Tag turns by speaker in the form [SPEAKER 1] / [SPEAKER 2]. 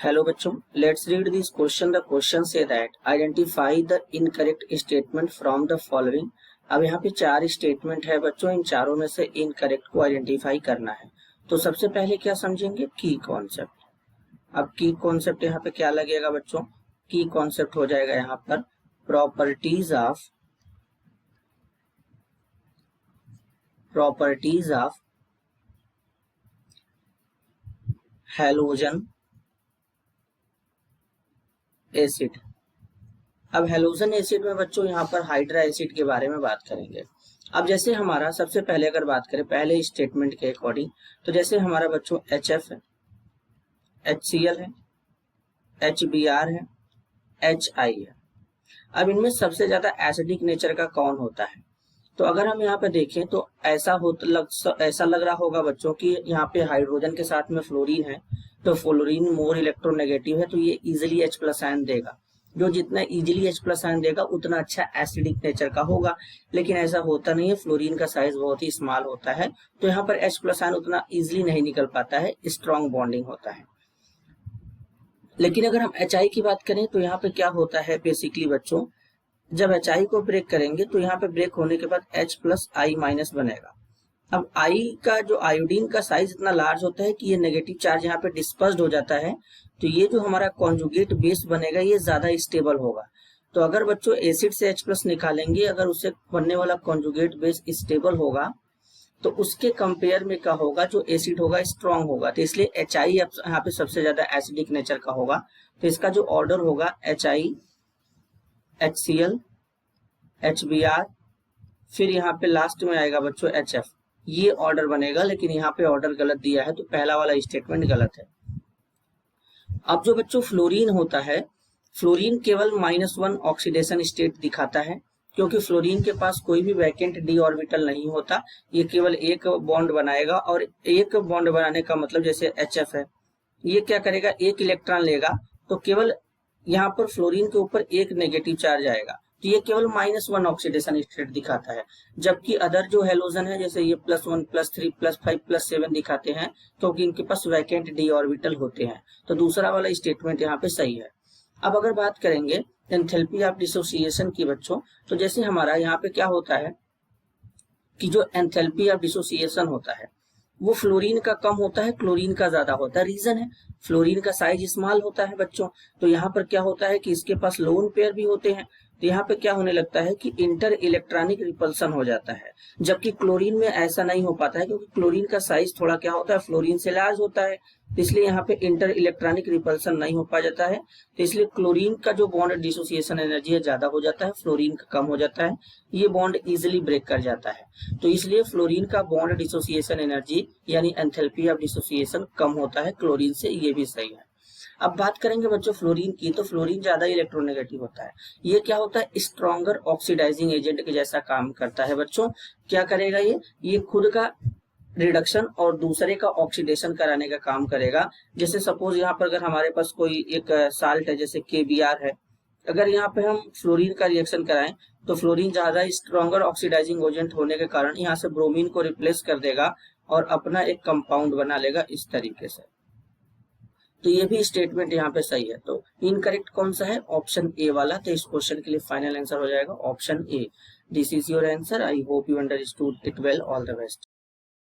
[SPEAKER 1] Hello बच्चों, let's read this question. The question say that identify the incorrect statement from the following. अब यहाँ पे चार statement है बच्चों, इन चारों में से इनकरेक्ट को आइडेंटिफाई करना है। तो सबसे पहले क्या समझेंगे, की कॉन्सेप्ट। अब की कॉन्सेप्ट यहाँ पे क्या लगेगा बच्चों, की कॉन्सेप्ट हो जाएगा यहाँ पर प्रॉपर्टीज ऑफ हैलोजन एसिड। अब हैलोजन एसिड में बच्चों यहाँ पर हाइड्रा एसिड के बारे में बात करेंगे। अब जैसे हमारा सबसे पहले अगर बात करें पहले स्टेटमेंट के अकॉर्डिंग, तो जैसे हमारा बच्चों HF है, HCl है, HBr है, HI है। अब इनमें सबसे ज्यादा एसिडिक नेचर का कौन होता है? तो अगर हम यहाँ पे देखें तो ऐसा लग रहा होगा बच्चों कि यहाँ पे हाइड्रोजन के साथ में फ्लोरीन है, तो फ्लोरीन मोर इलेक्ट्रोनेगेटिव है, तो ये इजिली H+ आयन देगा। जो जितना इजिली H+ आयन देगा उतना अच्छा एसिडिक नेचर का होगा। लेकिन ऐसा होता नहीं है, फ्लोरीन का साइज बहुत ही स्मॉल होता है, तो यहाँ पर H+ आयन उतना इजिली नहीं निकल पाता है, स्ट्रॉन्ग बॉन्डिंग होता है। लेकिन अगर हम HI की बात करें तो यहाँ पे क्या होता है बेसिकली बच्चों, जब HI को ब्रेक करेंगे तो यहाँ पे ब्रेक होने के बाद H+I- बनेगा। अब I का जो आयोडीन का साइज इतना लार्ज होता है कि ये नेगेटिव चार्ज यहाँ पे डिस्पर्स्ड हो जाता है, तो ये जो हमारा कॉन्जुगेट बेस बनेगा ये ज्यादा स्टेबल होगा। तो अगर बच्चों एसिड से H+ निकालेंगे, अगर उससे बनने वाला कॉन्जुगेट बेस स्टेबल होगा तो उसके कंपेयर में क्या होगा, जो एसिड होगा स्ट्रॉन्ग होगा। तो इसलिए HI यहाँ पे सबसे ज्यादा एसिडिक नेचर का होगा। तो इसका जो ऑर्डर होगा HI, HCl, HBr, फिर यहाँ पे लास्ट में आएगा बच्चों HF, ये ऑर्डर बनेगा। लेकिन यहाँ पे ऑर्डर गलत दिया है, तो पहला वाला स्टेटमेंट गलत है। अब जो बच्चों फ्लोरीन होता है, फ्लोरीन केवल -1 ऑक्सीडेशन स्टेट दिखाता है, क्योंकि फ्लोरीन के पास कोई भी वैकेंट d ऑर्बिटल नहीं होता। ये केवल एक बॉन्ड बनाएगा, और एक बॉन्ड बनाने का मतलब जैसे HF है, ये क्या करेगा, एक इलेक्ट्रॉन लेगा, तो केवल यहाँ पर फ्लोरीन के ऊपर एक नेगेटिव चार्ज आएगा, तो ये केवल -1 ऑक्सीडेशन स्टेट दिखाता है। जबकि अदर जो हेलोजन है जैसे ये +1, +3, +5, +7 दिखाते हैं, क्योंकि इनके पास वैकेंट d ऑर्बिटल होते हैं। तो दूसरा वाला स्टेटमेंट यहाँ पे सही है। अब अगर बात करेंगे एंथैल्पी ऑफ डिसोसिएशन की बच्चों, तो जैसे हमारा यहाँ पे क्या होता है कि जो एंथैल्पी ऑफ डिसोसिएशन होता है वो फ्लोरीन का कम होता है, क्लोरीन का ज्यादा होता है। रीजन है फ्लोरीन का साइज स्मॉल होता है बच्चों, तो यहाँ पर क्या होता है कि इसके पास लोन पेयर भी होते हैं, तो यहाँ पे क्या होने लगता है कि इंटर इलेक्ट्रॉनिक रिपल्सन हो जाता है। जबकि क्लोरीन में ऐसा नहीं हो पाता है, क्योंकि क्लोरीन का साइज थोड़ा क्या होता है, फ्लोरीन से लार्ज होता है, तो इसलिए यहाँ पे इंटर इलेक्ट्रॉनिक रिपल्सन नहीं हो पा जाता है। तो इसलिए क्लोरीन का जो बॉन्ड डिसोसिएशन एनर्जी है ज्यादा हो जाता है, फ्लोरीन का कम हो जाता है, ये बॉन्ड इजिली ब्रेक कर जाता है। तो इसलिए फ्लोरीन का बॉन्ड डिसोसिएशन एनर्जी यानी एंथैल्पी ऑफ डिसोसिएशन कम होता है क्लोरीन से, ये भी सही है। अब बात करेंगे बच्चों फ्लोरीन की, तो फ्लोरीन ज्यादा इलेक्ट्रोनेगेटिव होता है। ये क्या होता है, स्ट्रॉन्गर ऑक्सीडाइजिंग एजेंट के जैसा काम करता है बच्चों। क्या करेगा ये खुद का रिडक्शन और दूसरे का ऑक्सीडेशन कराने का काम करेगा। जैसे सपोज यहाँ पर अगर हमारे पास कोई एक साल्ट है जैसे KBr है, अगर यहाँ पे हम फ्लोरीन का रिएक्शन कराएं तो फ्लोरीन ज्यादा स्ट्रॉन्गर ऑक्सीडाइजिंग एजेंट होने के कारण यहाँ से ब्रोमीन को रिप्लेस कर देगा और अपना एक कंपाउंड बना लेगा इस तरीके से। तो ये भी स्टेटमेंट यहाँ पे सही है। तो इनकरेक्ट कौन सा है, ऑप्शन ए वाला। तो इस क्वेश्चन के लिए फाइनल आंसर हो जाएगा option A. This is your answer. I hope you understood it well. All the best.